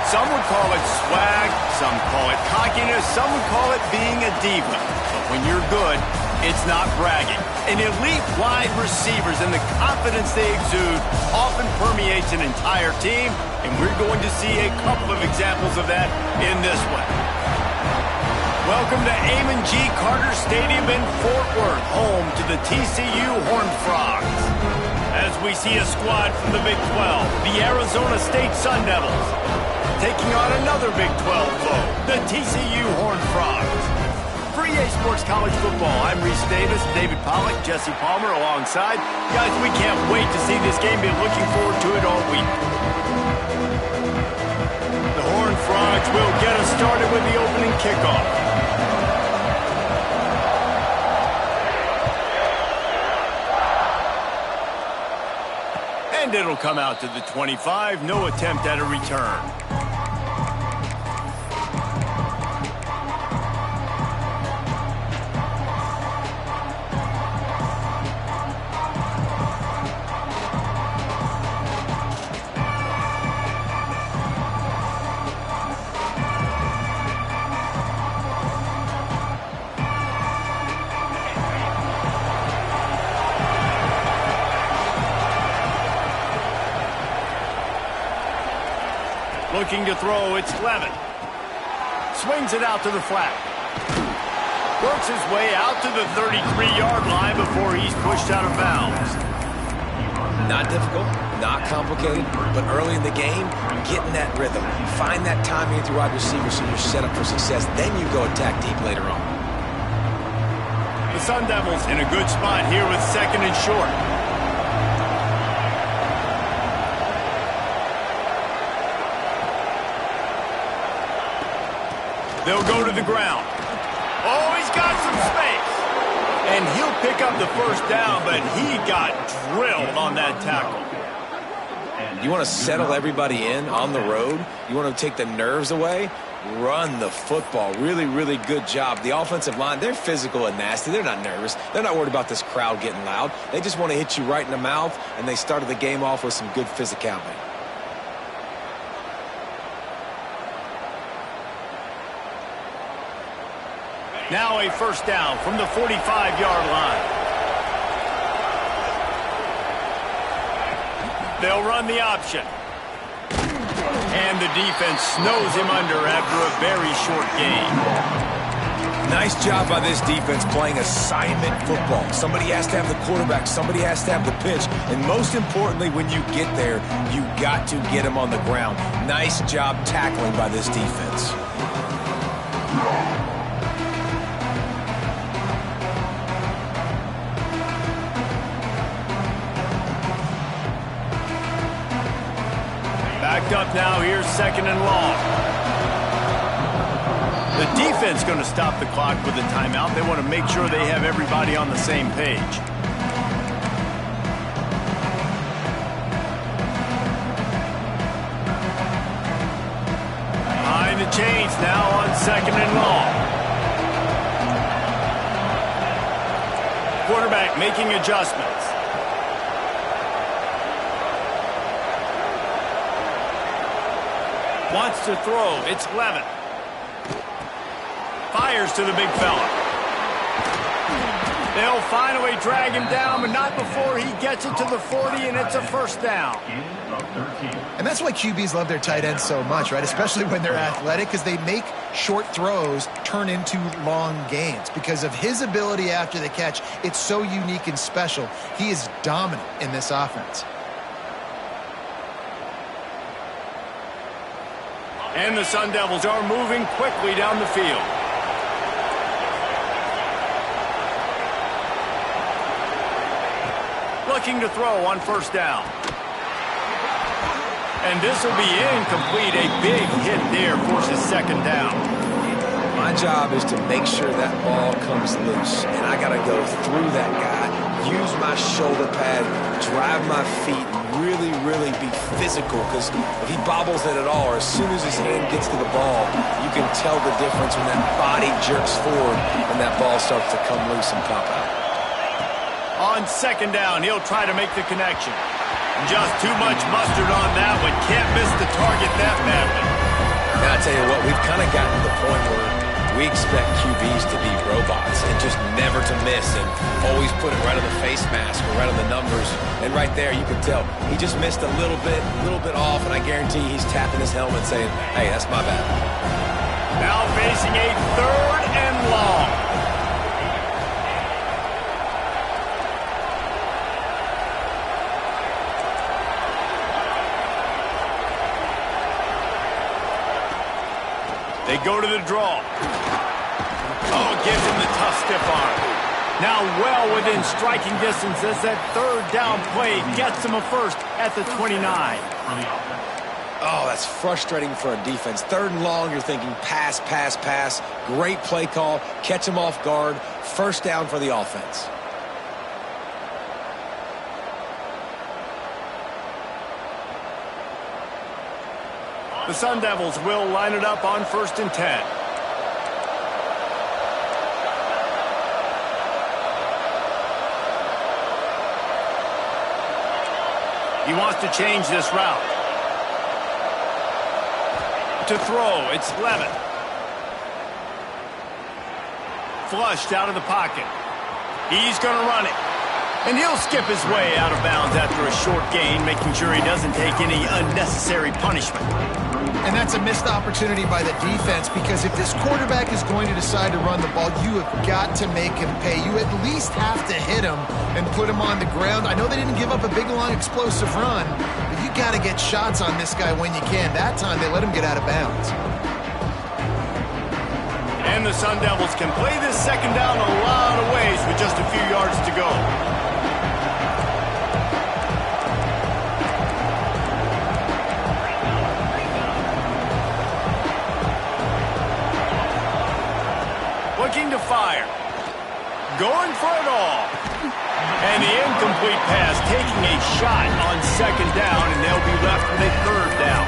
Some would call it swag, some call it cockiness, some would call it being a diva. But when you're good, it's not bragging. An elite wide receivers and the confidence they exude often permeates an entire team, and we're going to see a couple of examples of that in this one. Welcome to Amon G. Carter Stadium in Fort Worth, home to the TCU Horned Frogs. As we see a squad from the Big 12, the Arizona State Sun Devils, taking on another Big 12 foe, the TCU Horned Frogs. For EA Sports College Football, I'm Reese Davis, David Pollack, Jesse Palmer alongside. Guys, we can't wait to see this game. Been looking forward to it all week. The Horned Frogs will get us started with the opening kickoff. And it'll come out to the 25. No attempt at a return. Looking to throw, it's Levin. Swings it out to the flat. Works his way out to the 33-yard line before he's pushed out of bounds. Not difficult, not complicated, but early in the game, getting that rhythm. Find that timing with your wide receiver so you're set up for success. Then you go attack deep later on. The Sun Devils in a good spot here with second and short. They'll go to the ground. Oh, he's got some space. And he'll pick up the first down, but he got drilled on that tackle. You want to settle everybody in on the road? You want to take the nerves away? Run the football. Really, really good job. The offensive line, they're physical and nasty. They're not nervous. They're not worried about this crowd getting loud. They just want to hit you right in the mouth, and they started the game off with some good physicality. Now a first down from the 45-yard line. They'll run the option. And the defense snows him under after a very short gain. Nice job by this defense playing assignment football. Somebody has to have the quarterback. Somebody has to have the pitch. And most importantly, when you get there, you got to get him on the ground. Nice job tackling by this defense. Backed up now, here's second and long. The defense going to stop the clock with a timeout. They want to make sure they have everybody on the same page. Behind the chains now on second and long. Quarterback making adjustments. Wants to throw. It's Levin. Fires to the big fella. They'll finally drag him down, but not before he gets it to the 40, and it's a first down. And that's why QBs love their tight ends so much, right? Especially when they're athletic, because they make short throws turn into long gains. Because of his ability after the catch, it's so unique and special. He is dominant in this offense. And the Sun Devils are moving quickly down the field. Looking to throw on first down. And this will be incomplete. A big hit there forces second down. My job is to make sure that ball comes loose. And I got to go through that guy, use my shoulder pad, drive my feet, really, really be physical. Because if he bobbles it at all, or as soon as his hand gets to the ball, you can tell the difference when that body jerks forward and that ball starts to come loose and pop out. On second down, he'll try to make the connection. Just too much mustard on that one. Can't miss the target that badly. And I tell you what, we've kind of gotten to the point where we expect QBs to be robots and just never to miss and always put it right on the face mask or right on the numbers. And right there, you can tell he just missed a little bit off, and I guarantee he's tapping his helmet saying, hey, that's my bad. Now facing a third and long. They go to the draw. Oh, gives him the tough stiff arm. Now well within striking distance as that third down play gets him a first at the 29. Oh, that's frustrating for a defense. Third and long, you're thinking pass, pass, pass. Great play call. Catch him off guard. First down for the offense. The Sun Devils will line it up on 1st and 10. He wants to change this route. To throw, it's Levin. Flushed out of the pocket. He's going to run it. And he'll skip his way out of bounds after a short gain, making sure he doesn't take any unnecessary punishment. And that's a missed opportunity by the defense, because if this quarterback is going to decide to run the ball, you have got to make him pay. You at least have to hit him and put him on the ground. I know they didn't give up a big, long, explosive run, but you got to get shots on this guy when you can. That time they let him get out of bounds. And the Sun Devils can play this second down a lot of ways with just a few yards to go. Looking to fire. Going for it all. And the incomplete pass taking a shot on second down, and they'll be left with a third down.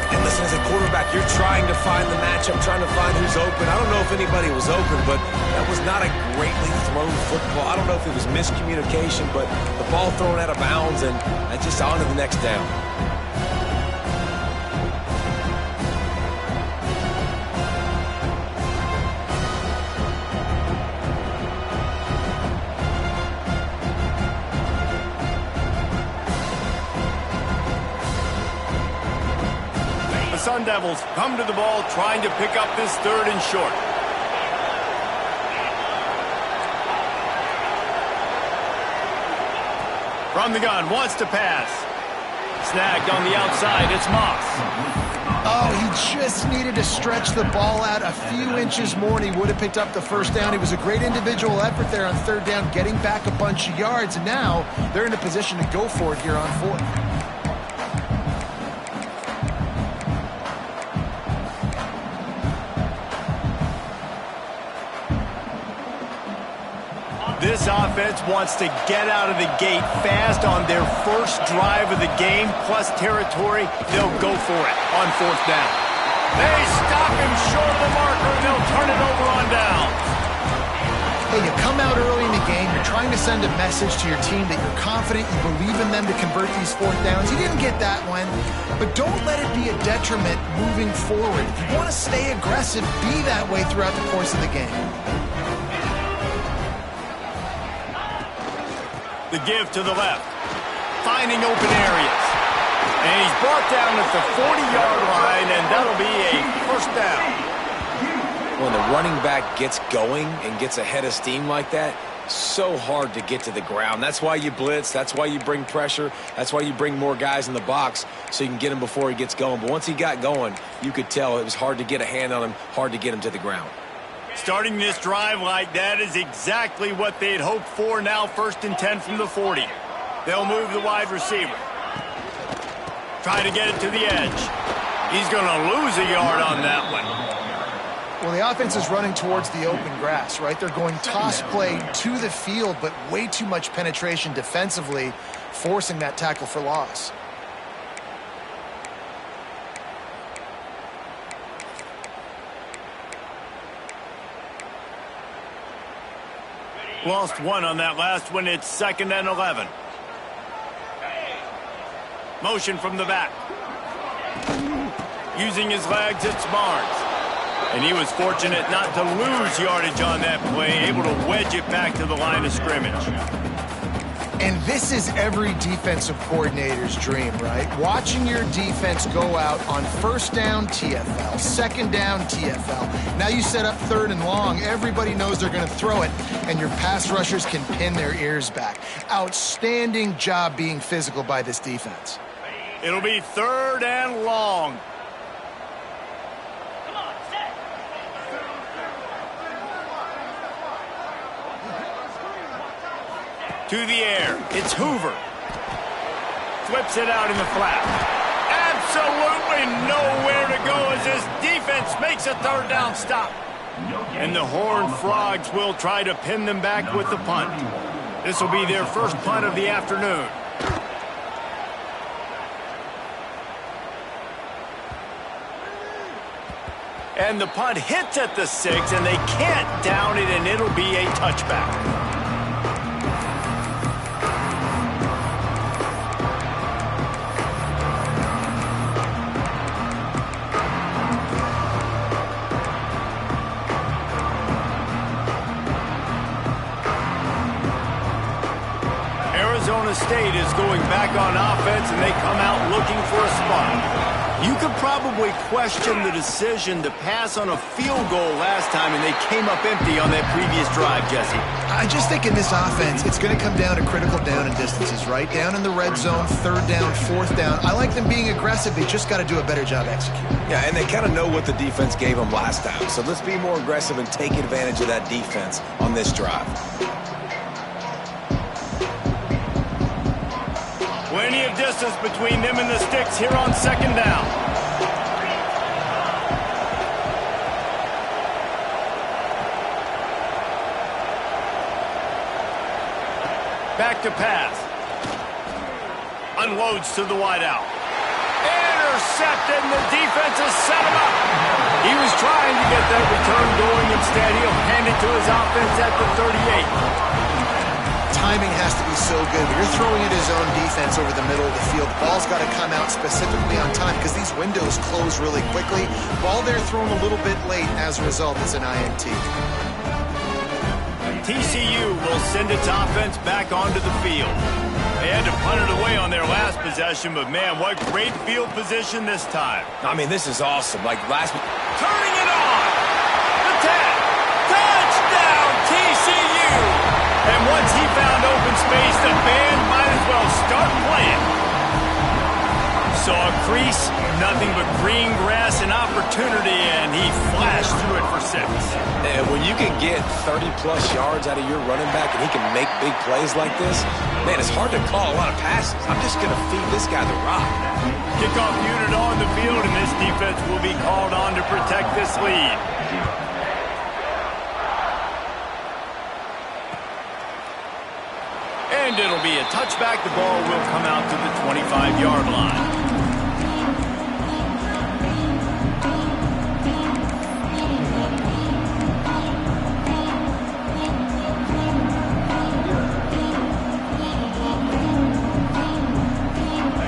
And listen, as a quarterback, you're trying to find the matchup, trying to find who's open. I don't know if anybody was open, but that was not a greatly thrown football. I don't know if it was miscommunication, but the ball thrown out of bounds, and just on to the next down. Sun Devils come to the ball trying to pick up this third and short. From the gun, wants to pass. Snagged on the outside, it's Moss. Oh, he just needed to stretch the ball out a few inches more, and he would have picked up the first down. It was a great individual effort there on third down, getting back a bunch of yards, and now they're in a position to go for it here on fourth. This offense wants to get out of the gate fast on their first drive of the game, plus territory. They'll go for it on fourth down. They stop him short of the marker, and they'll turn it over on down. Hey, you come out early in the game, you're trying to send a message to your team that you're confident, you believe in them to convert these fourth downs. You didn't get that one, but don't let it be a detriment moving forward. If you want to stay aggressive, be that way throughout the course of the game. The give to the left. Finding open areas. And he's brought down at the 40-yard line, and that'll be a first down. When the running back gets going and gets a head of steam like that, so hard to get to the ground. That's why you blitz. That's why you bring pressure. That's why you bring more guys in the box so you can get him before he gets going. But once he got going, you could tell it was hard to get a hand on him, hard to get him to the ground. Starting this drive like that is exactly what they'd hoped for. Now 1st and 10 from the 40. They'll move the wide receiver. Try to get it to the edge. He's going to lose a yard on that one. Well, the offense is running towards the open grass, right? They're going toss play to the field, but way too much penetration defensively, forcing that tackle for loss. Lost one on that last one. It's 2nd and 11. Motion from the back. Using his legs, it's Barnes. And he was fortunate not to lose yardage on that play, able to wedge it back to the line of scrimmage. And this is every defensive coordinator's dream, right? Watching your defense go out on 1st down, TFL, 2nd down, TFL. Now you set up 3rd and long. Everybody knows they're going to throw it, and your pass rushers can pin their ears back. Outstanding job being physical by this defense. It'll be 3rd and long. To the air. It's Hoover. Flips it out in the flat. Absolutely nowhere to go as this defense makes a 3rd down stop. And the Horned Frogs will try to pin them back with the punt. This will be their first punt of the afternoon. And the punt hits at the 6, and they can't down it, and it'll be a touchback. Arizona State is going back on offense, and they come out looking for a spot. You could probably question the decision to pass on a field goal last time, and they came up empty on that previous drive, Jesse. I just think in this offense, it's going to come down to critical down and distances, right? Down in the red zone, 3rd down, 4th down. I like them being aggressive. They just got to do a better job executing. Yeah, and they kind of know what the defense gave them last time. So let's be more aggressive and take advantage of that defense on this drive. Plenty of distance between them and the sticks here on 2nd down. Back to pass. Unloads to the wideout. Intercepted, and the defense has set him up. He was trying to get that return going. Instead, he'll hand it to his offense at the 38. Timing has to be so good. When you're throwing at his own defense over the middle of the field, the ball's got to come out specifically on time because these windows close really quickly. Ball there thrown a little bit late. As a result, it's an INT. TCU will send its offense back onto the field. They had to punt it away on their last possession, but man, what great field position this time. I mean, this is awesome. Like last... Turning it on! The tap! Touchdown, TCU! And once he found open space, the band might as well start playing. Saw a crease, nothing but green grass and opportunity, and he flashed through it for 6. And when you can get 30-plus yards out of your running back and he can make big plays like this, man, it's hard to call a lot of passes. I'm just going to feed this guy the rock. Kickoff unit on the field, and this defense will be called on to protect this lead. And it'll be a touchback. The ball will come out to the 25-yard line.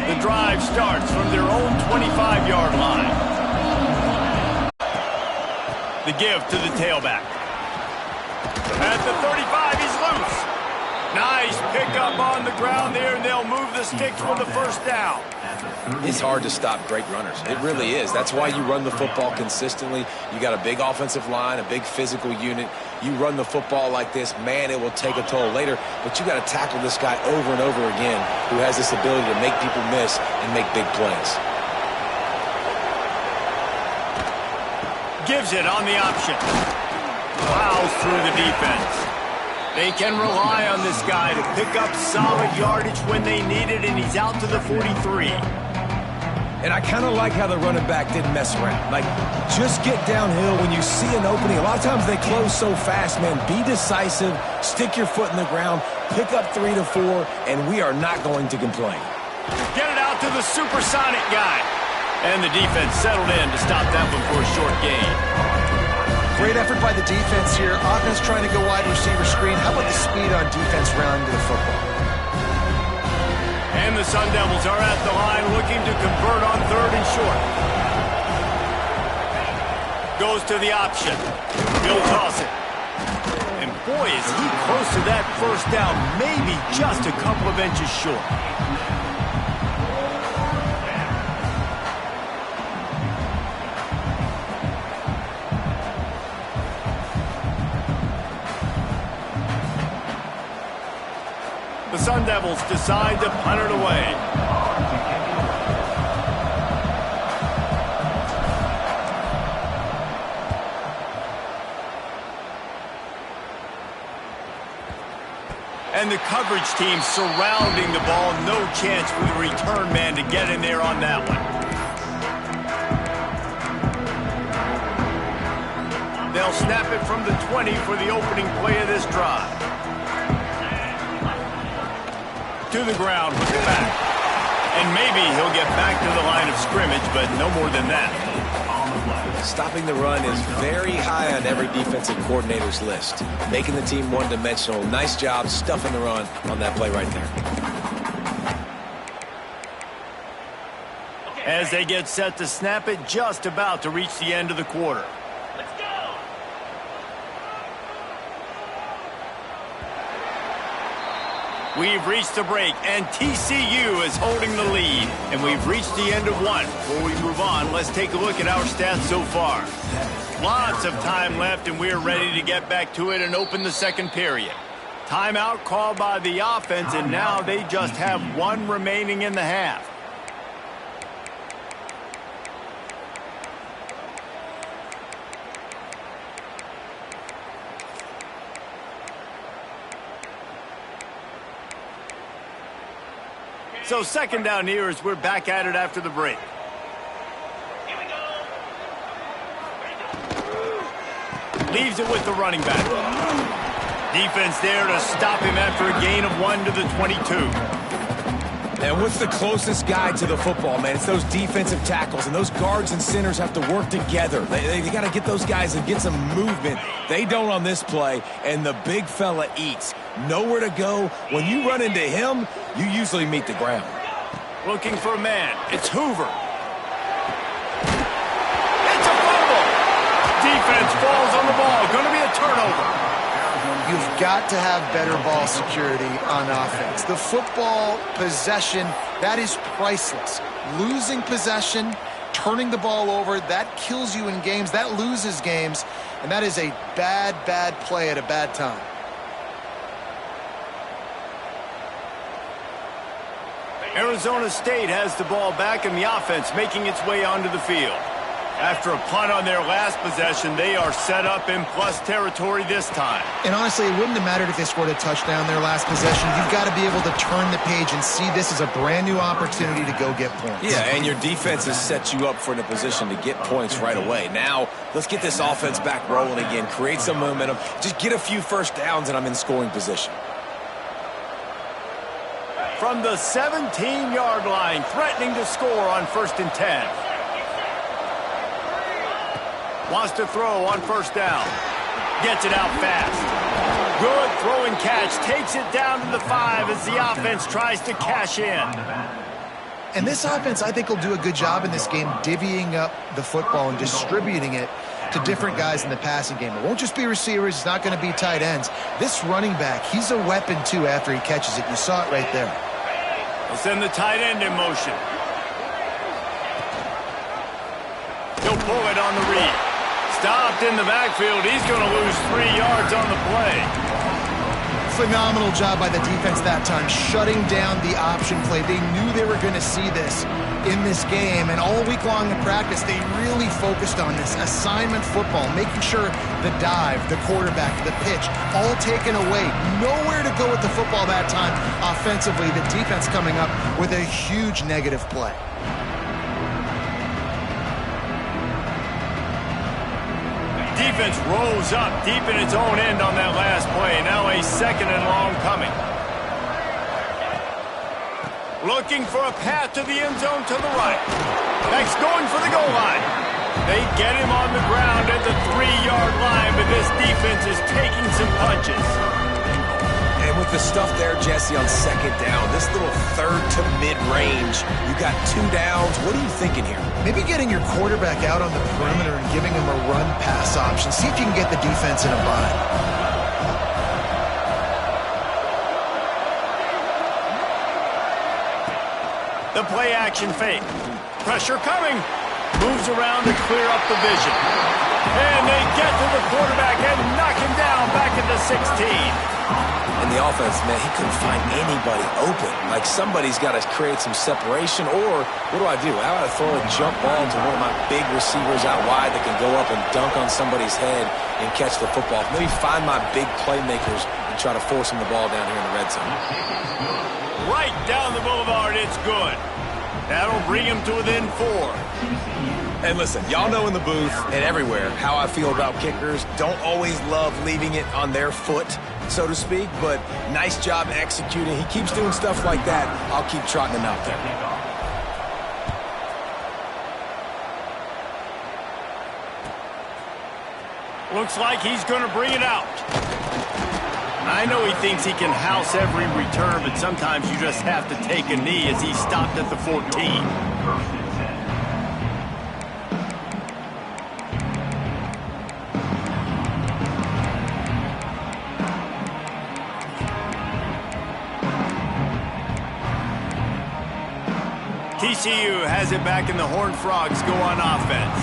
The drive starts from their own 25-yard line. The give to the tailback. At the 35, he's loose. Nice pickup on sticks with the first down. It's hard to stop great runners. It really is. That's why you run the football consistently. You got a big offensive line, a big physical unit. You run the football like this, man, it will take a toll later. But you got to tackle this guy over and over again who has this ability to make people miss and make big plays. Gives it on the option. Plows through the defense. They can rely on this guy to pick up solid yardage when they need it, and he's out to the 43. And I kind of like how the running back didn't mess around. Like, just get downhill when you see an opening. A lot of times they close so fast, man. Be decisive, stick your foot in the ground, pick up 3 to 4, and we are not going to complain. Get it out to the supersonic guy. And the defense settled in to stop that one for a short gain. Great effort by the defense here. Offense trying to go wide receiver screen. How about the speed on defense rounding to the football? And the Sun Devils are at the line looking to convert on 3rd and short. Goes to the option. He'll toss it. And boy, is he close to that first down, maybe just a couple of inches short. The Sun Devils decide to punt it away. And the coverage team surrounding the ball. No chance for the return man to get in there on that one. They'll snap it from the 20 for the opening play of this drive. To the ground with the back. And maybe he'll get back to the line of scrimmage, but no more than that. Stopping the run is very high on every defensive coordinator's list. Making the team one-dimensional. Nice job stuffing the run on that play right there. As they get set to snap it, just about to reach the end of the quarter. We've reached the break, and TCU is holding the lead. And we've reached the end of one. Before we move on, let's take a look at our stats so far. Lots of time left, and we're ready to get back to it and open the second period. Timeout called by the offense, and now they just have one remaining in the half. So second down here as we're back at it after the break. Here we go. Leaves it with the running back. Defense there to stop him after a gain of 1 to the 22. And what's the closest guy to the football, man? It's those defensive tackles, and those guards and centers have to work together. They got to get those guys and get some movement. They don't on this play, and the big fella eats. Nowhere to go. When you run into him, you usually meet the ground. Looking for a man. It's Hoover. It's a fumble. Defense falls on the ball. Going to be a turnover. You've got to have better ball security on offense. The football possession, that is priceless. Losing possession, turning the ball over, that kills you in games. That loses games. And that is a bad, bad play at a bad time. Arizona State has the ball back, and the offense making its way onto the field. After a punt on their last possession, they are set up in plus territory this time. And honestly, it wouldn't have mattered if they scored a touchdown their last possession. You've got to be able to turn the page and see this as a brand new opportunity to go get points. Yeah, and your defense has set you up for in a position to get points right away. Now, let's get this offense back rolling again, create some momentum, just get a few first downs, and I'm in scoring position. From the 17-yard line, threatening to score on 1st and 10. Wants to throw on first down. Gets it out fast. Good throwing catch. Takes it down to the 5 as the offense tries to cash in. And this offense, I think, will do a good job in this game divvying up the football and distributing it to different guys in the passing game. It won't just be receivers. It's not going to be tight ends. This running back, he's a weapon, too, after he catches it. You saw it right there. They'll send the tight end in motion. He'll pull it on the read. Stopped in the backfield. He's going to lose 3 yards on the play. Phenomenal job by the defense that time, shutting down the option play. They knew they were going to see this in this game, and all week long in practice, they really focused on this assignment football, making sure the dive, the quarterback, the pitch, all taken away. Nowhere to go with the football that time offensively. The defense coming up with a huge negative play. Defense rolls up deep in its own end on that last play. Now a 2nd and long coming. Looking for a path to the end zone to the right. Next, going for the goal line. They get him on the ground at the 3-yard line, but this defense is taking some punches. And with the stuff there, Jesse, on 2nd down, this little 3rd to mid-range, you got 2 downs. What are you thinking here? Maybe getting your quarterback out on the perimeter and giving him a run-pass option. See if you can get the defense in a bind. The play-action fake. Pressure coming. Moves around to clear up the vision. And they get to the quarterback and knock him down back at the 16. And the offense, man, he couldn't find anybody open. Like, somebody's got to create some separation, or what do? I got to throw a jump ball to one of my big receivers out wide that can go up and dunk on somebody's head and catch the football. Maybe find my big playmakers and try to force them the ball down here in the red zone. Right down the boulevard, it's good. That'll bring him to within 4. And listen, y'all know in the booth and everywhere how I feel about kickers. Don't always love leaving it on their foot, so to speak, but nice job executing. He keeps doing stuff like that. I'll keep trotting him out there. Looks like he's going to bring it out. I know he thinks he can house every return, but sometimes you just have to take a knee as he stopped at the 14. TCU has it back, and the Horned Frogs go on offense.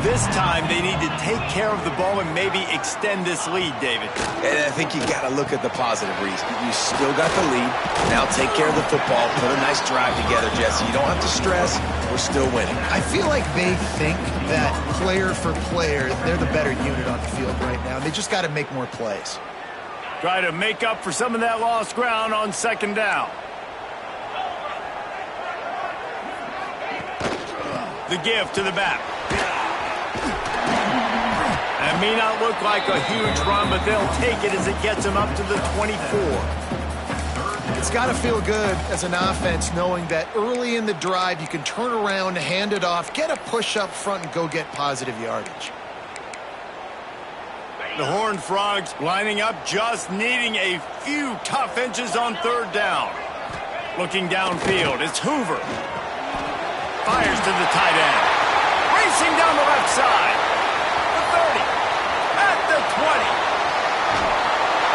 This time, they need to take care of the ball and maybe extend this lead, David. And I think you got to look at the positive reason. You still got the lead. Now take care of the football. Put a nice drive together, Jesse. You don't have to stress. We're still winning. I feel like they think that player for player, they're the better unit on the field right now. They just got to make more plays. Try to make up for some of that lost ground on 2nd down. The give to the back. That may not look like a huge run, but they'll take it as it gets them up to the 24. It's got to feel good as an offense knowing that early in the drive you can turn around, hand it off, get a push up front, and go get positive yardage. The Horned Frogs lining up, just needing a few tough inches on 3rd down. Looking downfield, it's Hoover. Fires to the tight end. Racing down the left side. The 30. At the 20.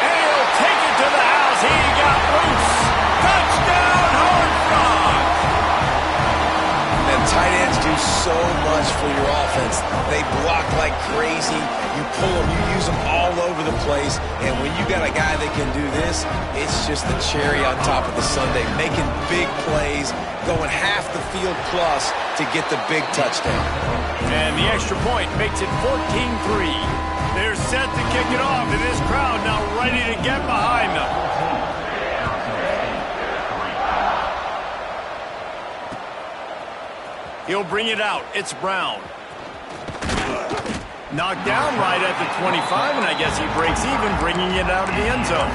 And he'll take it to the house. He got loose. Touchdown, Horned Frogs. And tight ends do so much for your offense. They block like crazy. You pull them, you use them all over the place. And when you got a guy that can do this, it's just the cherry on top of the sundae. Making big plays, going half the field plus to get the big touchdown. And the extra point makes it 14-3. They're set to kick it off, and this crowd now ready to get behind them. He'll bring it out. It's Brown. Knocked down right at the 25, and I guess he breaks even, bringing it out of the end zone.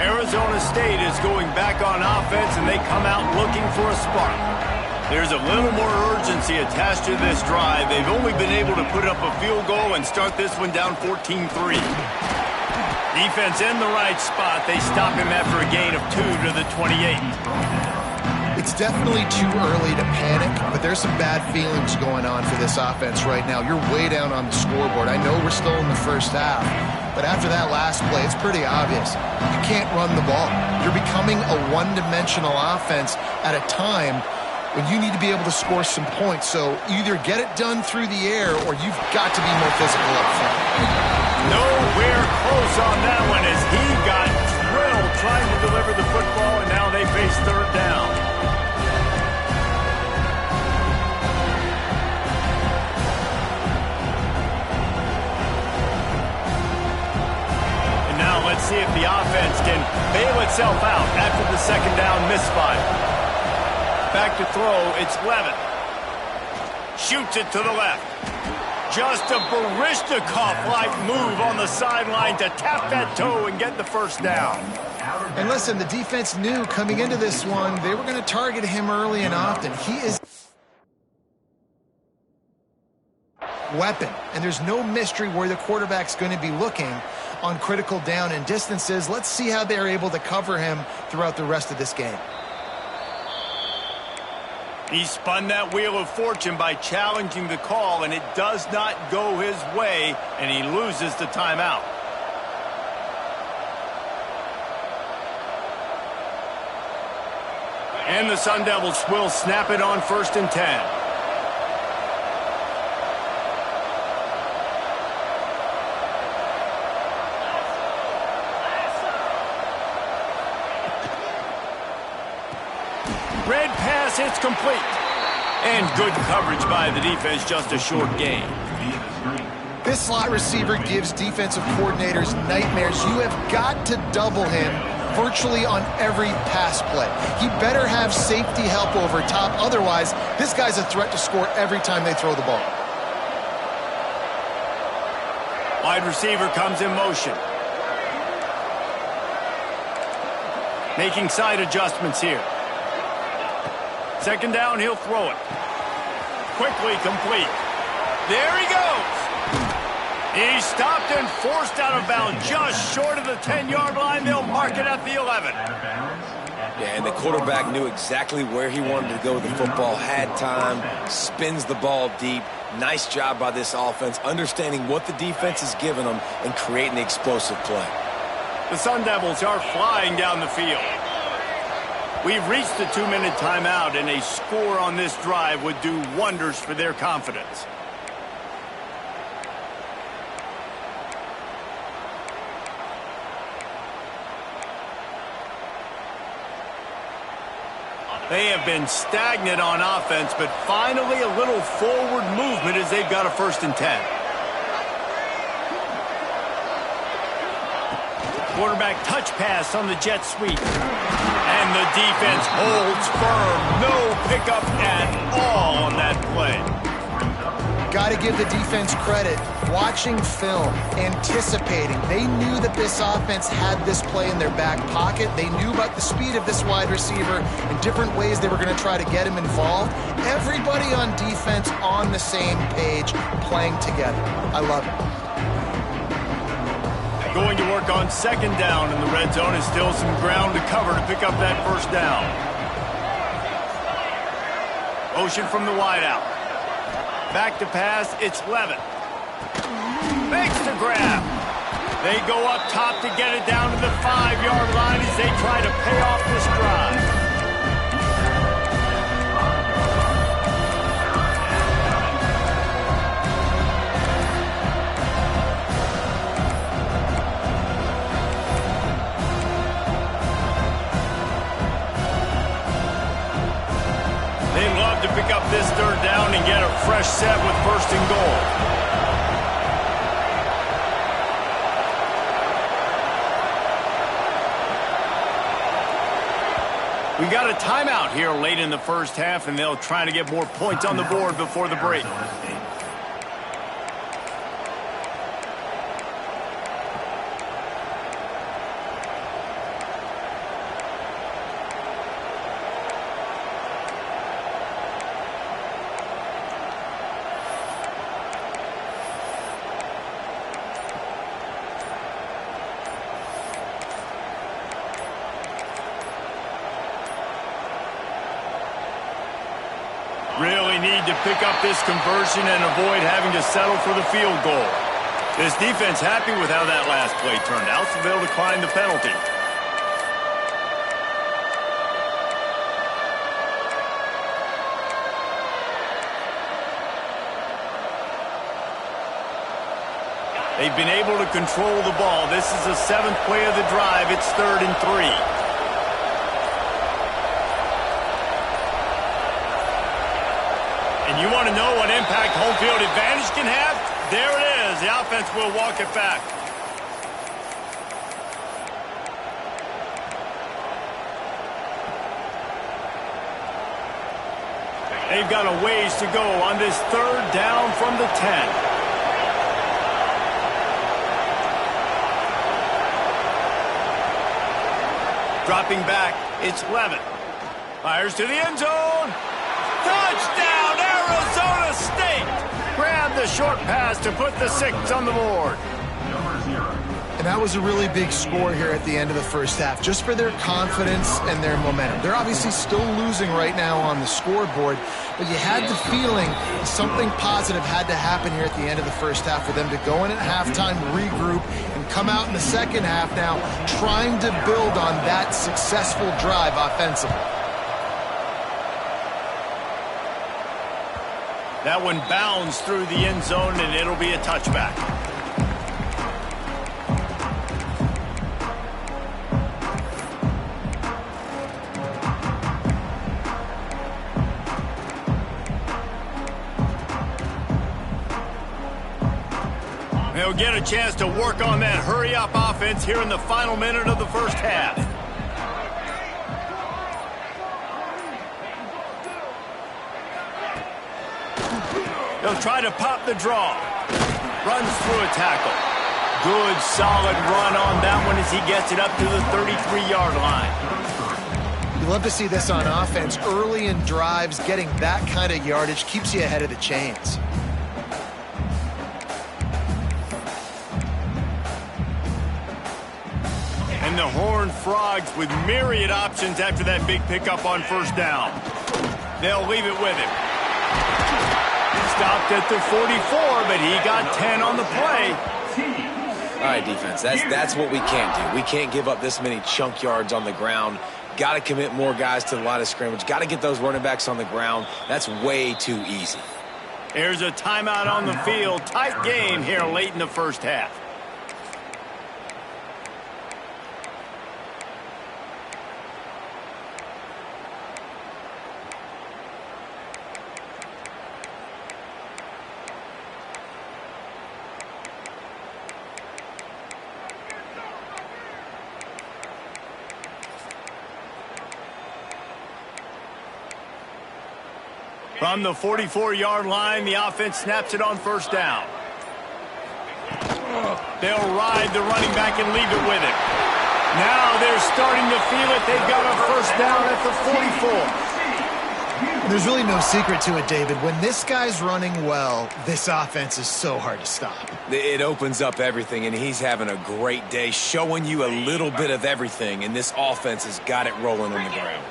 Arizona State is going back on offense, and they come out looking for a spark. There's a little more urgency attached to this drive. They've only been able to put up a field goal and start this one down 14-3. Defense in the right spot. They stop him after a gain of 2 to the 28. It's definitely too early to panic, but there's some bad feelings going on for this offense right now. You're way down on the scoreboard. I know we're still in the first half, but after that last play, it's pretty obvious. You can't run the ball. You're becoming a one-dimensional offense at a time when you need to be able to score some points. So either get it done through the air or you've got to be more physical up front. Nowhere close on that one as he got drilled trying to deliver the football, and now they face third down. And now let's see if the offense can bail itself out after the second down misfire. Back to throw, it's Levin. Shoots it to the left. Just a Baryshnikov-like move on the sideline to tap that toe and get the first down. And listen, the defense knew coming into this one, they were going to target him early and often. He is a weapon, and there's no mystery where the quarterback's going to be looking on critical down and distances. Let's see how they're able to cover him throughout the rest of this game. He spun that wheel of fortune by challenging the call, and it does not go his way, and he loses the timeout. And the Sun Devils will snap it on 1st and 10. Red pass, it's complete. And good coverage by the defense, just a short gain. This slot receiver gives defensive coordinators nightmares. You have got to double him virtually on every pass play. He better have safety help over top. Otherwise, this guy's a threat to score every time they throw the ball. Wide receiver comes in motion. Making side adjustments here. Second down, he'll throw it. Quickly complete. There he goes. He's stopped and forced out of bounds just short of the 10-yard line. They'll mark it at the 11. Yeah, and the quarterback knew exactly where he wanted to go with the football, had time, spins the ball deep. Nice job by this offense, understanding what the defense is giving them and creating the explosive play. The Sun Devils are flying down the field. We've reached the 2-minute timeout, and a score on this drive would do wonders for their confidence. They have been stagnant on offense, but finally a little forward movement as they've got a 1st and 10. Quarterback touch pass on the jet sweep. And the defense holds firm. No pickup at all on that play. Got to give the defense credit. Watching film, anticipating. They knew that this offense had this play in their back pocket. They knew about the speed of this wide receiver and different ways they were going to try to get him involved. Everybody on defense on the same page, playing together. I love it. Going to work on 2nd down in the red zone, and still some ground to cover to pick up that 1st down. Motion from the wideout. Back to pass, it's Levin. Makes the grab. They go up top to get it down to the 5-yard line as they try to pay off this drive. To pick up this 3rd down and get a fresh set with 1st and goal. We got a timeout here late in the first half, and they'll try to get more points on the board before the break. need to pick up this conversion and avoid having to settle for the field goal. This defense happy with how that last play turned out, so they'll decline the penalty. They've been able to control the ball. This is the 7th play of the drive. It's 3rd and 3. And you want to know what impact home field advantage can have? There it is. The offense will walk it back. They've got a ways to go on this 3rd down from the 10. Dropping back, it's Levin. Fires to the end zone. Touchdown, Arizona State! Grab the short pass to put the 6 on the board. And that was a really big score here at the end of the first half, just for their confidence and their momentum. They're obviously still losing right now on the scoreboard, but you had the feeling something positive had to happen here at the end of the first half for them to go in at halftime, regroup, and come out in the second half now trying to build on that successful drive offensively. That one bounds through the end zone, and it'll be a touchback. They'll get a chance to work on that hurry-up offense here in the final minute of the first half. They'll try to pop the draw. Runs through a tackle. Good, solid run on that one as he gets it up to the 33-yard line. You love to see this on offense. Early in drives, getting that kind of yardage keeps you ahead of the chains. And the Horned Frogs with myriad options after that big pickup on first down. They'll leave it with him. Stopped at the 44, but he got 10 on the play. All right, defense, that's what we can't do. We can't give up this many chunk yards on the ground. Got to commit more guys to the line of scrimmage. Got to get those running backs on the ground. That's way too easy. There's a timeout on the field. Tight game here late in the first half. From the 44-yard line, the offense snaps it on first down. They'll ride the running back and leave it with him. Now they're starting to feel it. They've got a first down at the 44. There's really no secret to it, David. When this guy's running well, this offense is so hard to stop. It opens up everything, and he's having a great day, showing you a little bit of everything, and this offense has got it rolling on the ground.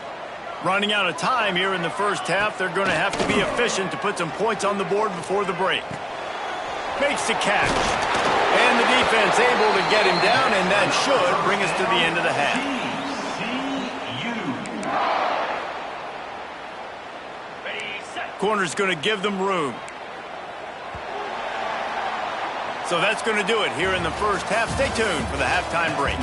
Running out of time here in the first half. They're going to have to be efficient to put some points on the board before the break. Makes the catch. And the defense able to get him down, and that should bring us to the end of the half. Corner's going to give them room. So that's going to do it here in the first half. Stay tuned for the halftime break.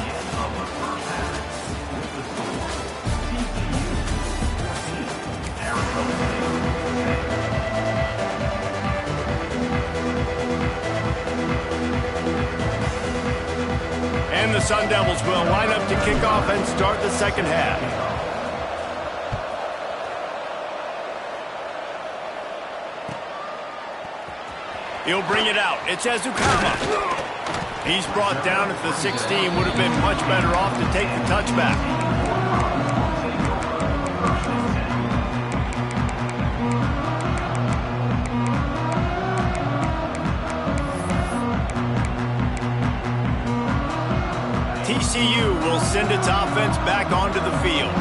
And the Sun Devils will line up to kick off and start the second half. He'll bring it out. It's Azukama. He's brought down at the 16. Would have been much better off to take the touchback. TCU will send its offense back onto the field.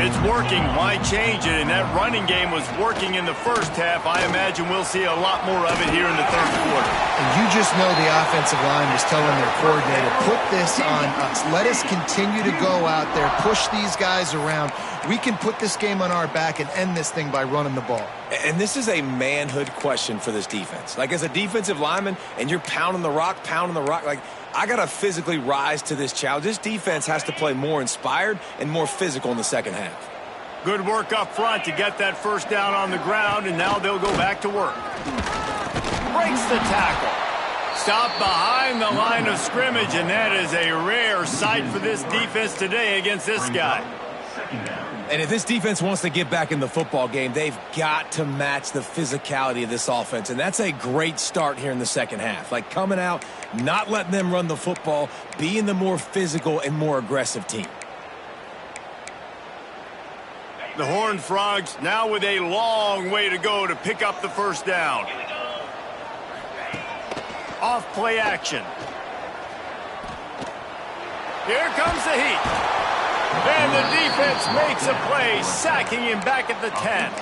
it's working, why change it? And that running game was working in the first half. I imagine we'll see a lot more of it here in the third quarter. And you just know the offensive line was telling their coordinator, put this on us. Let us continue to go out there, push these guys around. We can put this game on our back and end this thing by running the ball. And this is a manhood question for this defense. Like, as a defensive lineman, and you're pounding the rock, like, I got to physically rise to this challenge. This defense has to play more inspired and more physical in the second half. Good work up front to get that first down on the ground, and now they'll go back to work. Breaks the tackle. Stop behind the line of scrimmage, and that is a rare sight for this defense today against this guy. And if this defense wants to get back in the football game, they've got to match the physicality of this offense. And that's a great start here in the second half. Like, coming out, not letting them run the football, being the more physical and more aggressive team. The Horned Frogs now with a long way to go to pick up the first down. Off play action. Here comes the heat. And the defense makes a play, sacking him back at the 10.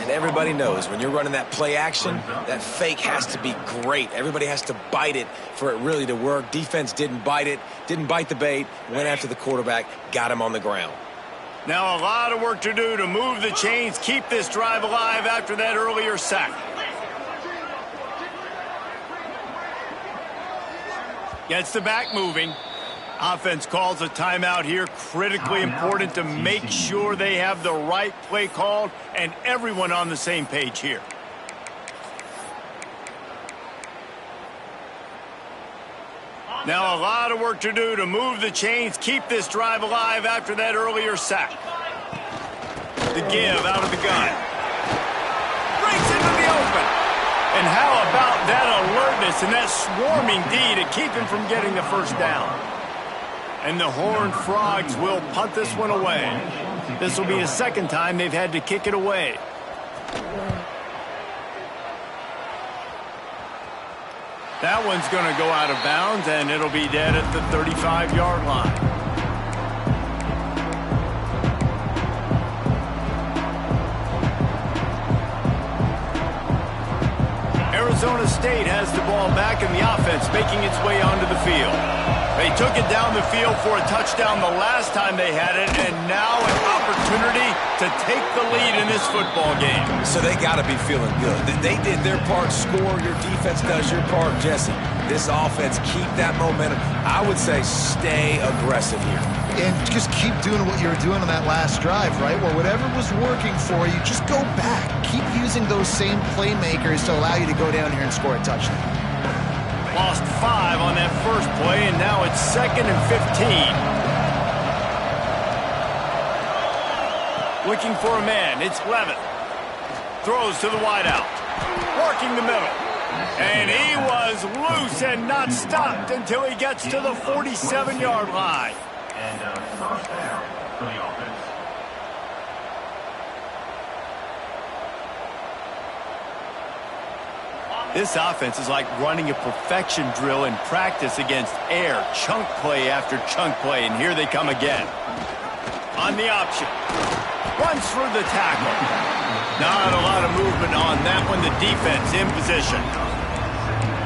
And everybody knows when you're running that play action, that fake has to be great. Everybody has to bite it for it really to work. Defense didn't bite it, didn't bite the bait, went after the quarterback, got him on the ground. Now a lot of work to do to move the chains, keep this drive alive after that earlier sack. Gets the back moving. Offense calls a timeout here. Critically important to make sure they have the right play called and everyone on the same page here. Now a lot of work to do to move the chains, keep this drive alive after that earlier sack. The give out of the gun. Breaks into the open. And how about that alertness and that swarming D to keep him from getting the first down? And the Horned Frogs will punt this one away. This will be the second time they've had to kick it away. That one's going to go out of bounds, and it'll be dead at the 35-yard line. Arizona State has the ball back, and the offense making its way onto the field. They took it down the field for a touchdown the last time they had it, and now an opportunity to take the lead in this football game. So they got to be feeling good. They did their part, score. Your defense does your part, Jesse. This offense, keep that momentum. I would say stay aggressive here. And just keep doing what you were doing on that last drive, right? Well, whatever was working for you, just go back. Keep using those same playmakers to allow you to go down here and score a touchdown. Lost 5 on that first play, and now it's 2nd and 15. Looking for a man. It's Levitt. Throws to the wideout. Working the middle. And he was loose and not stopped until he gets to the 47-yard line. And first down for the offense. This offense is like running a perfection drill in practice against air. Chunk play after chunk play, and here they come again. On the option. Runs through the tackle. Not a lot of movement on that one. The defense in position.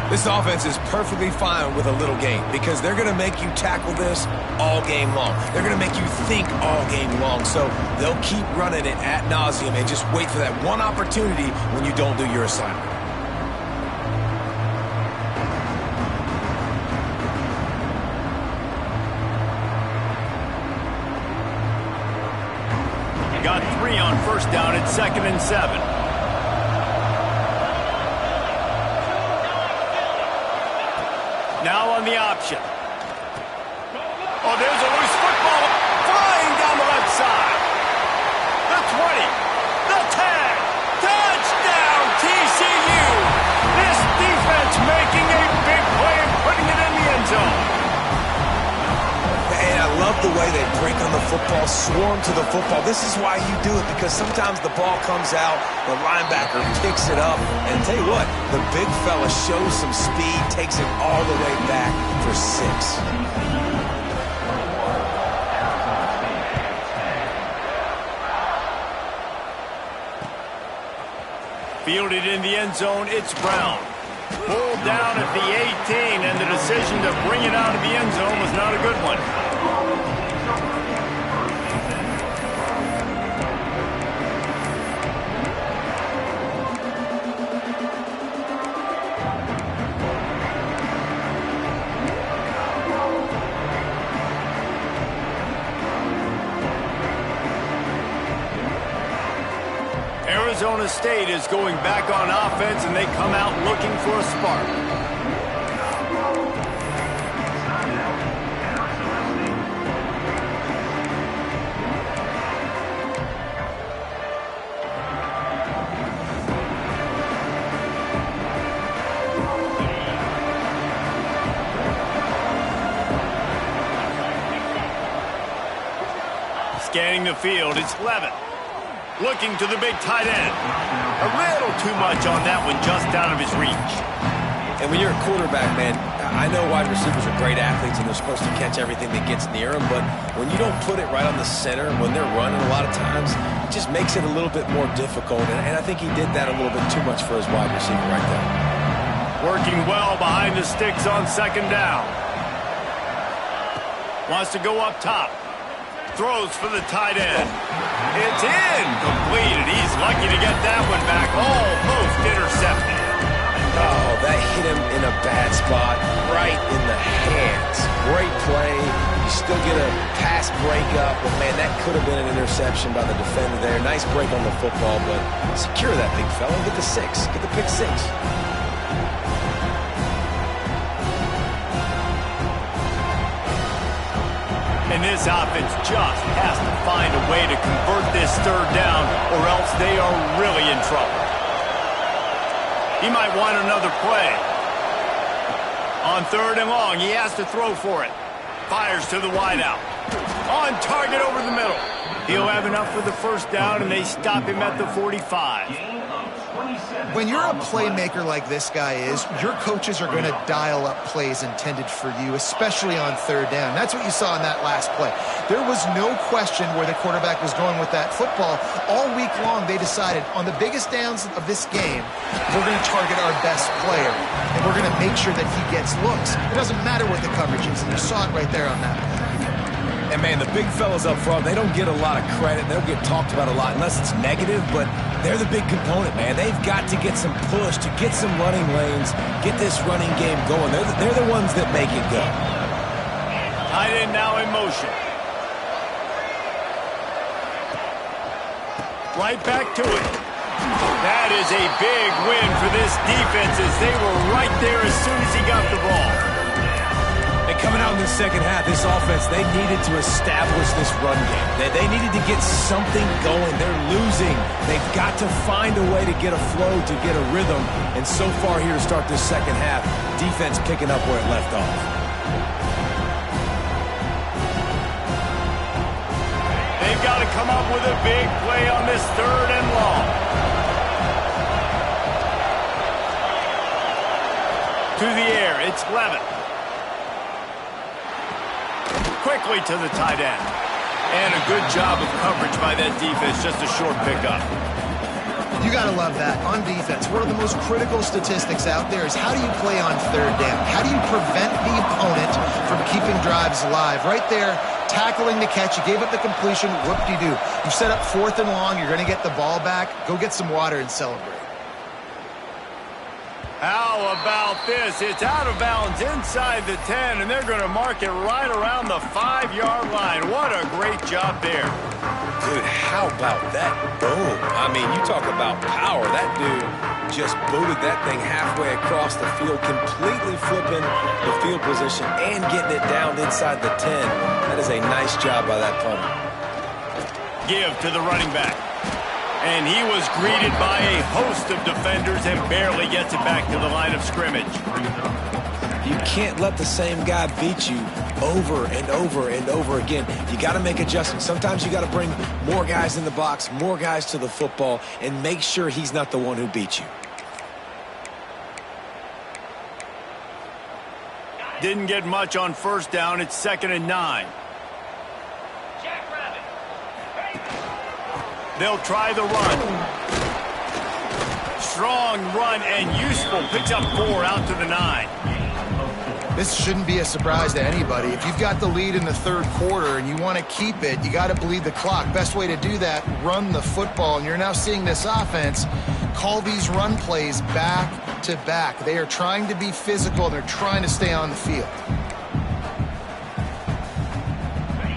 This offense is perfectly fine with a little game because they're going to make you tackle this all game long. They're going to make you think all game long. So they'll keep running it ad nauseum and just wait for that one opportunity when you don't do your assignment. Got 3 on first down at 2nd and 7. Now on the option. Oh, there's a loose football flying down the left side. The 20. The 10. Touchdown, TCU. This defense making a big play and putting it in the end zone. And I love the way they break on the football, swarm to the football. This is why you do it, because sometimes the ball comes out, the linebacker picks it up, and tell you what, the big fella shows some speed, takes it all the way back for 6. Fielded in the end zone, it's Brown. Pulled down at the 18, and the decision to bring it out of the end zone was not a good one. Arizona State is going back on offense, and they come out looking for a spark. Scanning the field, it's Levitt. Looking to the big tight end. A little too much on that one, just out of his reach. And when you're a quarterback, man, I know wide receivers are great athletes and they're supposed to catch everything that gets near them, but when you don't put it right on the center, when they're running a lot of times, it just makes it a little bit more difficult. And I think he did that a little bit too much for his wide receiver right there. Working well behind the sticks on second down. Wants to go up top. Throws for the tight end. It's incomplete, and he's lucky to get that one back. Almost intercepted. Oh, that hit him in a bad spot, right in the hands. Great play. You still get a pass breakup, but, man, that could have been an interception by the defender there. Nice break on the football, but secure that big fella. Get the six. Get the pick six. And this offense just has to find a way to convert this third down, or else they are really in trouble. He might want another play. On third and long, he has to throw for it. Fires to the wideout. On target over the middle. He'll have enough for the first down, and they stop him at the 45. When you're a playmaker like this guy is, your coaches are going to dial up plays intended for you, especially on third down. That's what you saw in that last play. There was no question where the quarterback was going with that football. All week long, they decided on the biggest downs of this game, we're going to target our best player, and we're going to make sure that he gets looks. It doesn't matter what the coverage is, and you saw it right there on that play. And, man, the big fellas up front, they don't get a lot of credit. They don't get talked about a lot unless it's negative, but they're the big component, man. They've got to get some push, to get some running lanes, get this running game going. They're the ones that make it go. Tight end now in motion. Right back to it. That is a big win for this defense as they were right there as soon as he got the ball. And coming out in the second half, this offense, they needed to establish this run game. They needed to get something going. They're losing. They've got to find a way to get a flow, to get a rhythm. And so far here to start this second half, defense picking up where it left off. They've got to come up with a big play on this third and long. To the air, it's Levitt. Quickly to the tight end. And a good job of coverage by that defense, just a short pickup. You got to love that. On defense, one of the most critical statistics out there is how do you play on third down? How do you prevent the opponent from keeping drives alive? Right there, tackling the catch. You gave up the completion. Whoop-de-doo. You set up fourth and long. You're going to get the ball back. Go get some water and celebrate. How about this? It's out of bounds inside the 10, and they're going to mark it right around the 5-yard line. What a great job there. Dude, how about that boom? I mean, you talk about power. That dude just booted that thing halfway across the field, completely flipping the field position and getting it down inside the 10. That is a nice job by that punter. Give to the running back. And he was greeted by a host of defenders and barely gets it back to the line of scrimmage. You can't let the same guy beat you over and over and over again. You got to make adjustments. Sometimes you got to bring more guys in the box, more guys to the football, and make sure he's not the one who beats you. Didn't get much on first down. It's 2nd and 9. They'll try the run. Strong run and useful. Picks up 4 out to the 9. This shouldn't be a surprise to anybody. If you've got the lead in the third quarter and you want to keep it, you got to bleed the clock. Best way to do that, run the football. And you're now seeing this offense call these run plays back to back. They are trying to be physical. They're trying to stay on the field.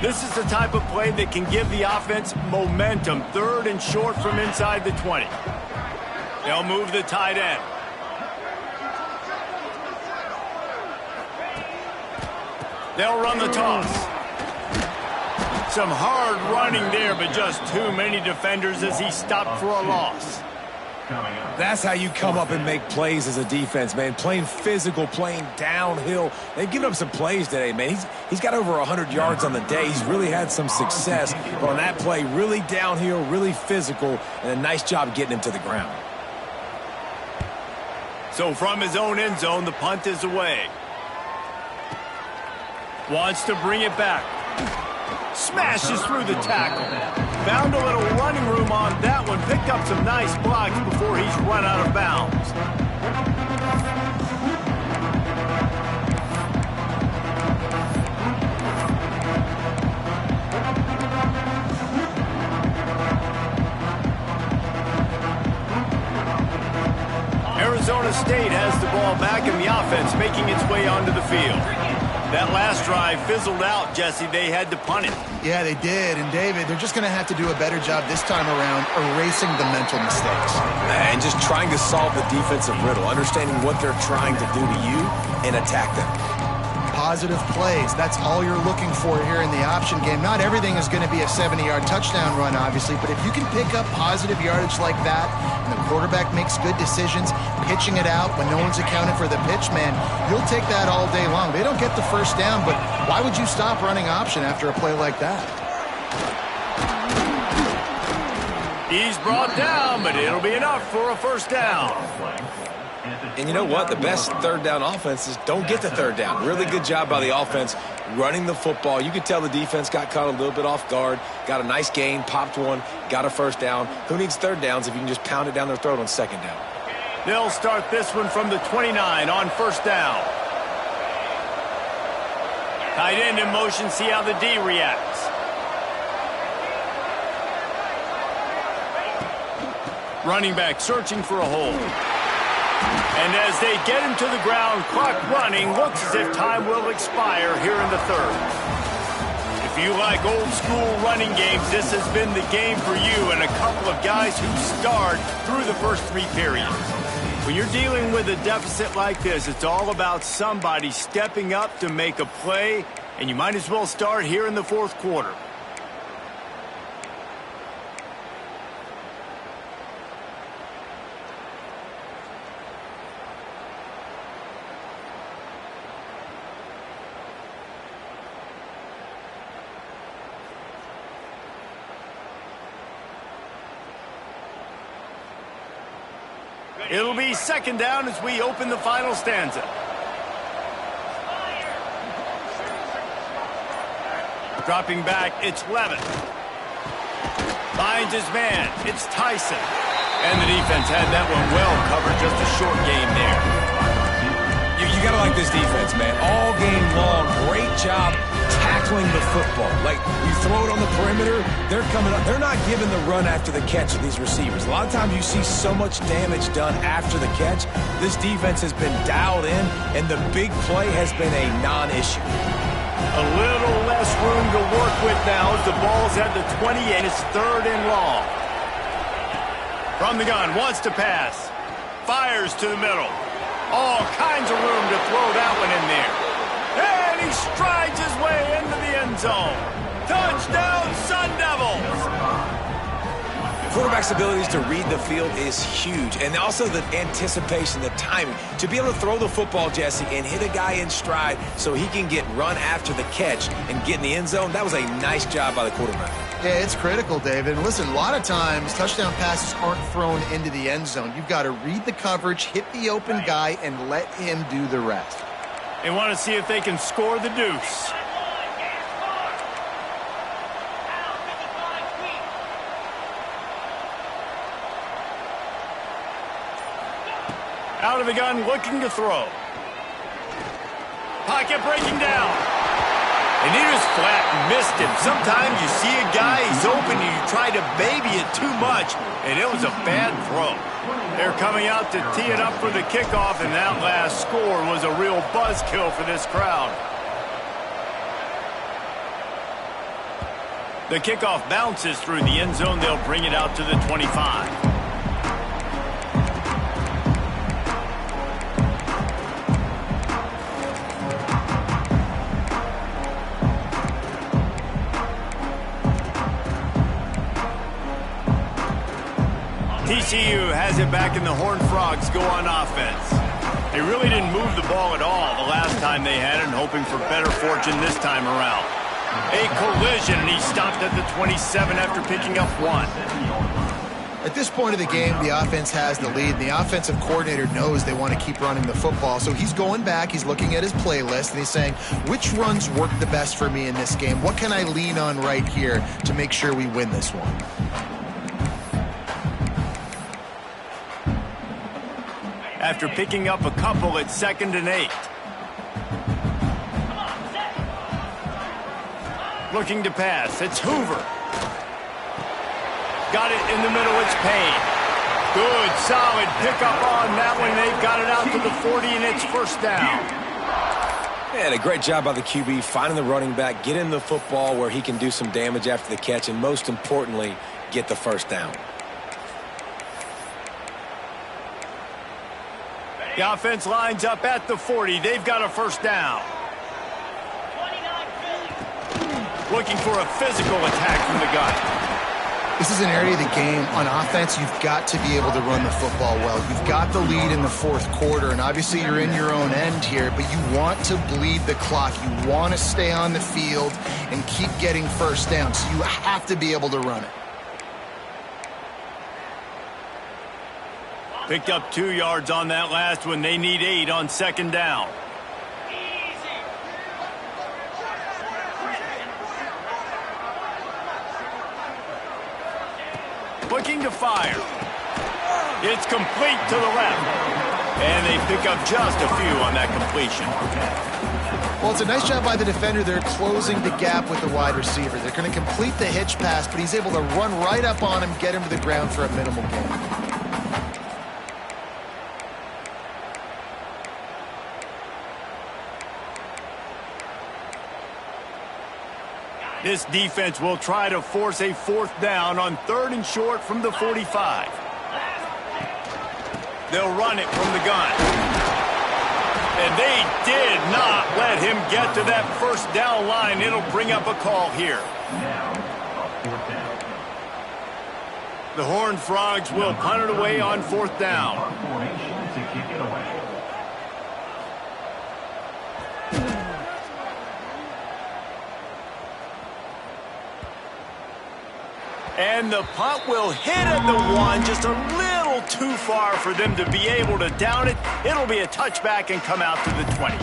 This is the type of play that can give the offense momentum. 3rd and short from inside the 20. They'll move the tight end. They'll run the toss. Some hard running there, but just too many defenders as he stopped for a loss. That's how you come up and make plays as a defense, man. Playing physical, playing downhill. They've given up some plays today, man. He's got over 100 yards on the day. He's really had some success. But on that play, really downhill, really physical, and a nice job getting him to the ground. So from his own end zone, the punt is away. Wants to bring it back. Smashes through the tackle. Found a little running room on that one. Picked up some nice blocks before he's run out of bounds. Arizona State has the ball back in the offense, making its way onto the field. That last drive fizzled out, Jesse. They had to punt it. Yeah, they did. And, David, they're just going to have to do a better job this time around erasing the mental mistakes. And just trying to solve the defensive riddle, understanding what they're trying to do to you and attack them. Positive plays. That's all you're looking for here in the option game. Not everything is going to be a 70-yard touchdown run, obviously, but if you can pick up positive yardage like that and the quarterback makes good decisions, pitching it out when no one's accounting for the pitch, man, you'll take that all day long. They don't get the first down, but why would you stop running option after a play like that? He's brought down, but it'll be enough for a first down. And you know what? The best third down offenses don't get the third down. Really good job by the offense running the football. You could tell the defense got caught a little bit off guard, got a nice gain, popped one, got a first down. Who needs third downs if you can just pound it down their throat on second down? They'll start this one from the 29 on first down. Tight end in motion, see how the D reacts. Running back searching for a hole. And as they get him to the ground, clock running, looks as if time will expire here in the third. If you like old school running games, this has been the game for you and a couple of guys who starred through the first 3 periods. When you're dealing with a deficit like this, it's all about somebody stepping up to make a play, and you might as well start here in the fourth quarter. It'll be second down as we open the final stanza. Dropping back, it's Levin. Finds his man, it's Tyson. And the defense had that one well covered, just a short game there. You got to like this defense, man. All game long, great job tackling the football. Like, you throw it on the perimeter, they're coming up. They're not giving the run after the catch of these receivers. A lot of times you see so much damage done after the catch. This defense has been dialed in, and the big play has been a non-issue. A little less room to work with now as the ball's at the 20 and it's 3rd and long. From the gun, wants to pass. Fires to the middle. All kinds of room to throw that one in there. And he strides his way into the end zone. Touchdown, Sun Devils! Quarterback's abilities to read the field is huge, and also the anticipation, the timing. To be able to throw the football, Jesse, and hit a guy in stride so he can get run after the catch and get in the end zone, that was a nice job by the quarterback. Yeah, it's critical, David. Listen, a lot of times touchdown passes aren't thrown into the end zone. You've got to read the coverage, hit the open guy, and let him do the rest. They want to see if they can score the deuce. Out of the gun, looking to throw. Pocket breaking down. And he just flat missed him. Sometimes you see a guy, he's open, and you try to baby it too much, and it was a bad throw. They're coming out to tee it up for the kickoff, and that last score was a real buzzkill for this crowd. The kickoff bounces through the end zone. They'll bring it out to the 25. TCU has it back, and the Horned Frogs go on offense. They really didn't move the ball at all the last time they had it, and hoping for better fortune this time around. A collision, and he stopped at the 27 after picking up 1. At this point of the game, the offense has the lead. The offensive coordinator knows they want to keep running the football, so he's going back, he's looking at his playlist, and he's saying, which runs work the best for me in this game? What can I lean on right here to make sure we win this one? After picking up a couple at 2nd and 8. Looking to pass. It's Hoover. Got it in the middle. It's Payne. Good, solid pickup on that one. They've got it out to the 40, and it's first down. And a great job by the QB finding the running back, getting the football where he can do some damage after the catch, and most importantly, get the first down. The offense lines up at the 40. They've got a first down. Looking for a physical attack from the gun. This is an area of the game. On offense, you've got to be able to run the football well. You've got the lead in the fourth quarter, and obviously you're in your own end here, but you want to bleed the clock. You want to stay on the field and keep getting first down, so you have to be able to run it. Picked up 2 yards on that last one. They need 8 on 2nd down. Looking to fire. It's complete to the left. And they pick up just a few on that completion. Well, it's a nice job by the defender. They're closing the gap with the wide receiver. They're going to complete the hitch pass, but he's able to run right up on him, get him to the ground for a minimal gain. This defense will try to force a 4th down on 3rd and short from the 45. They'll run it from the gun. And they did not let him get to that first down line. It'll bring up a call here. The Horned Frogs will punt it away on 4th down. And the punt will hit at the 1, just a little too far for them to be able to down it. It'll be a touchback and come out to the 20.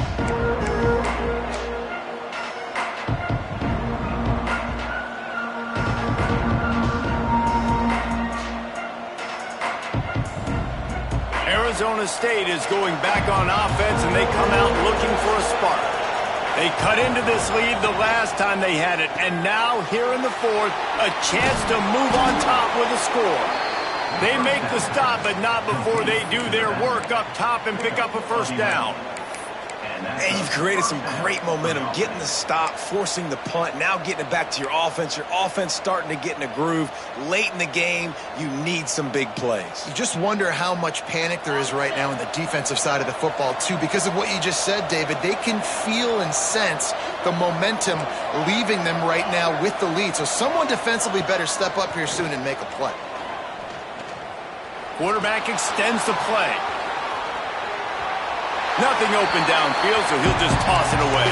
Arizona State is going back on offense, and they come out looking for a spark. They cut into this lead the last time they had it, and now here in the 4th, a chance to move on top with a score. They make the stop, but not before they do their work up top and pick up a first down. And you've created some great momentum, getting the stop, forcing the punt, now getting it back to your offense. Your offense starting to get in a groove. Late in the game, you need some big plays. You just wonder how much panic there is right now on the defensive side of the football, too, because of what you just said, David. They can feel and sense the momentum leaving them right now with the lead. So someone defensively better step up here soon and make a play. Quarterback extends the play. Nothing open downfield, so he'll just toss it away.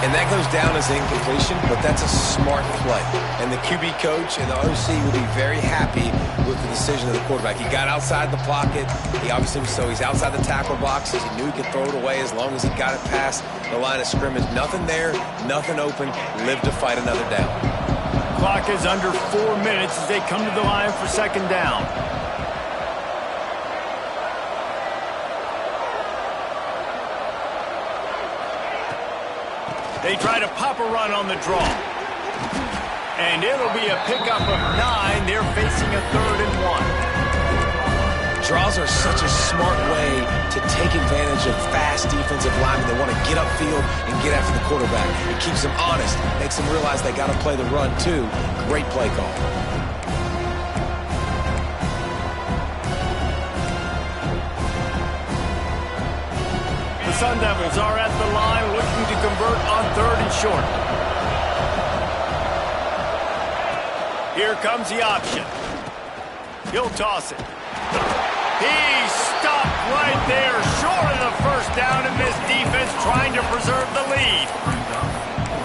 And that goes down as incompletion, but that's a smart play. And the QB coach and the OC will be very happy with the decision of the quarterback. He got outside the pocket. He obviously, so he's outside the tackle boxes. He knew he could throw it away as long as he got it past the line of scrimmage. Nothing there, nothing open. Live to fight another down. Clock is under 4 minutes as they come to the line for 2nd down. They try to pop a run on the draw. And it'll be a pickup of 9. They're facing a 3rd and 1. Draws are such a smart way to take advantage of fast defensive linemen that want to get upfield and get after the quarterback. It keeps them honest, makes them realize they got to play the run too. Great play call. The Sun Devils are at the line looking to convert on 3rd and short. Here comes the option. He'll toss it. He's stopped right there, short of the first down, and this defense trying to preserve the lead.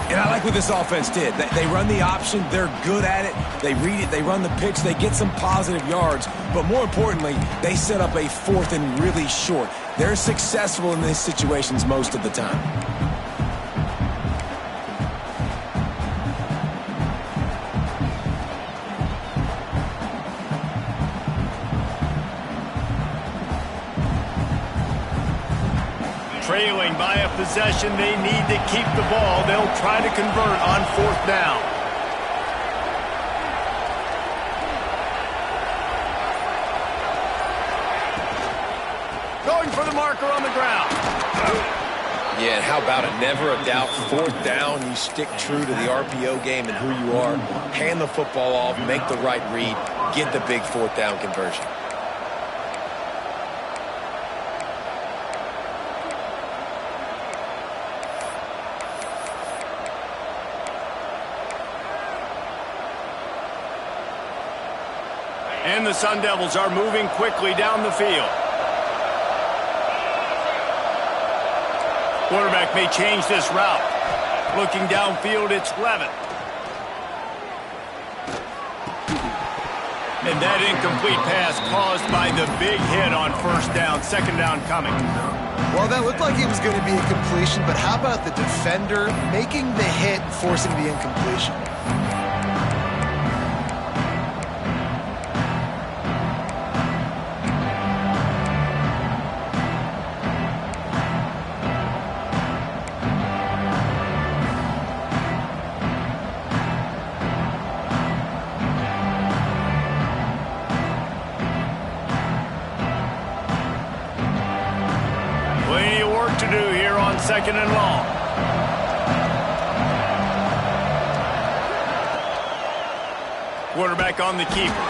And I like what this offense did. They run the option. They're good at it. They read it. They run the pitch. They get some positive yards. But more importantly, they set up a 4th and really short. They're successful in these situations most of the time. Trailing by a possession, they need to keep the ball. They'll try to convert on 4th down. Going for the marker on the ground. Yeah, and how about it? Never a doubt. 4th down, you stick true to the RPO game and who you are. Hand the football off, make the right read, get the big 4th down conversion. And the Sun Devils are moving quickly down the field. Quarterback may change this route. Looking downfield, it's Levin. And that incomplete pass caused by the big hit on 1st down, 2nd down coming. Well, that looked like it was going to be a completion, but how about the defender making the hit, forcing the incompletion? To do here on 2nd and long. Quarterback on the keeper.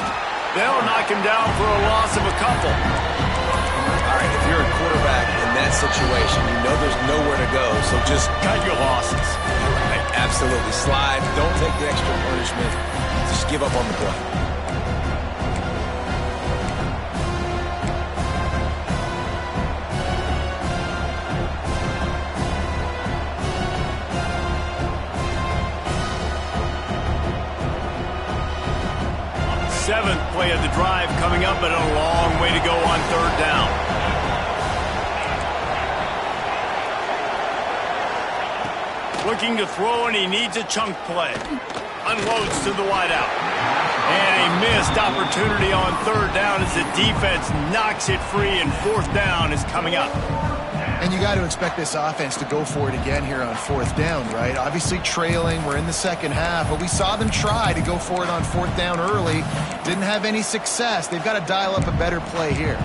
They'll knock him down for a loss of a couple. All right, if you're a quarterback in that situation, you know there's nowhere to go, so just cut your losses. Right, absolutely. Slide. Don't take the extra punishment. Just give up on the play. Seventh play of the drive coming up, but a long way to go on 3rd down. Looking to throw, and he needs a chunk play. Unloads to the wideout. And a missed opportunity on 3rd down as the defense knocks it free, and 4th down is coming up. And you got to expect this offense to go for it again here on 4th down, right? Obviously trailing, we're in the 2nd half, but we saw them try to go for it on 4th down early. Didn't have any success. They've got to dial up a better play here.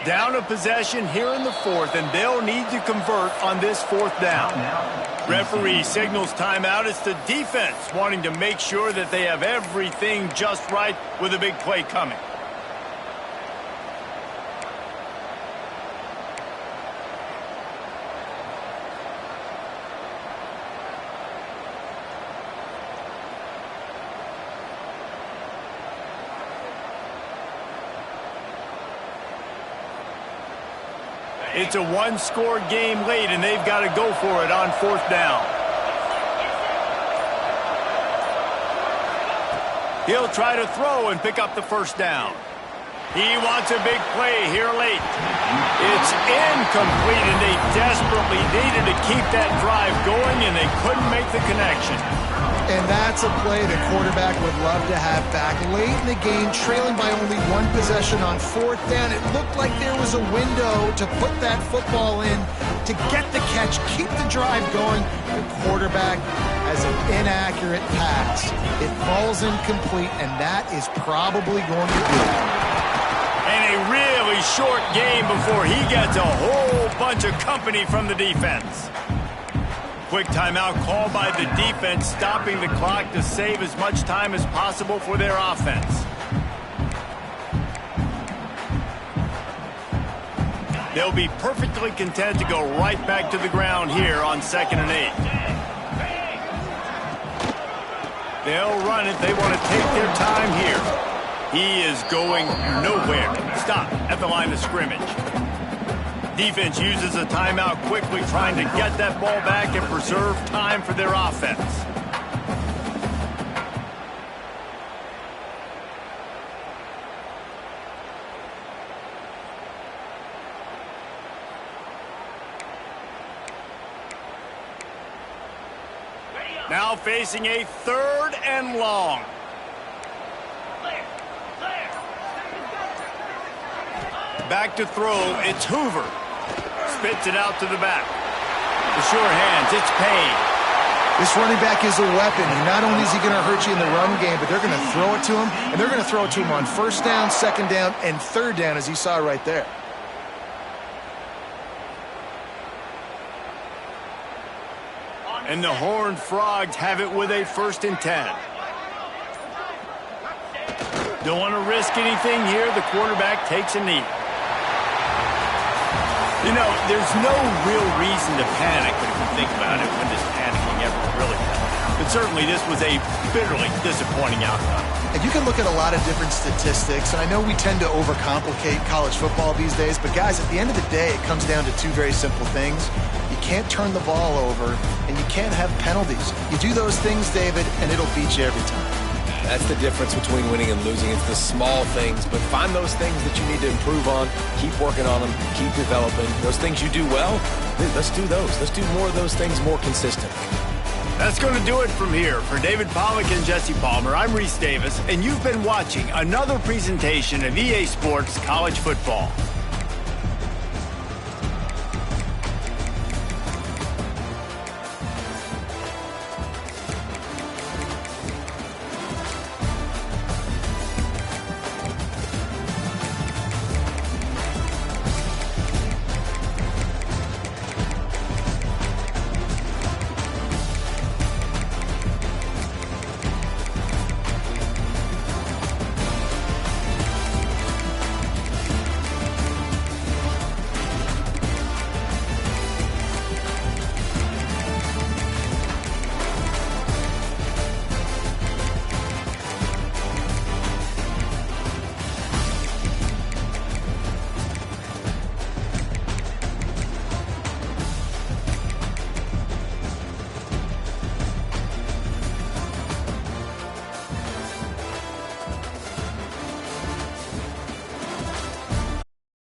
Down a possession here in the 4th, and they'll need to convert on this 4th down. Referee signals timeout. It's the defense wanting to make sure that they have everything just right with a big play coming. It's a one-score game late, and they've got to go for it on 4th down. He'll try to throw and pick up the first down. He wants a big play here late. It's incomplete, and they desperately needed to keep that drive going, and they couldn't make the connection. And that's a play the quarterback would love to have back late in the game, trailing by only one possession on fourth down. It looked like there was a window to put that football in, to get the catch, keep the drive going. The quarterback has an inaccurate pass. It falls incomplete, and that is probably going to do it. And a really short game before he gets a whole bunch of company from the defense. Quick timeout called by the defense, stopping the clock to save as much time as possible for their offense. They'll be perfectly content to go right back to the ground here on 2nd and 8. They'll run it. They want to take their time here. He is going nowhere. Stop at the line of scrimmage. Defense uses a timeout quickly, trying to get that ball back and preserve time for their offense. Now facing a 3rd and long. Back to throw, it's Hoover. Spits it out to the back. The sure hands, it's Payne. This running back is a weapon. And not only is he going to hurt you in the run game, but they're going to throw it to him, and they're going to throw it to him on 1st down, 2nd down, and 3rd down, as you saw right there. And the Horned Frogs have it with a 1st and 10. Don't want to risk anything here. The quarterback takes a knee. You know, there's no real reason to panic, but if you think about it, when does panicking ever really happen? But certainly this was a bitterly disappointing outcome. And you can look at a lot of different statistics, and I know we tend to overcomplicate college football these days, but guys, at the end of the day, it comes down to two very simple things. You can't turn the ball over, and you can't have penalties. You do those things, David, and it'll beat you every time. That's the difference between winning and losing. It's the small things, but find those things that you need to improve on. Keep working on them. Keep developing. Those things you do well, let's do those. Let's do more of those things more consistently. That's going to do it from here. For David Pollack and Jesse Palmer, I'm Reese Davis, and you've been watching another presentation of EA Sports College Football.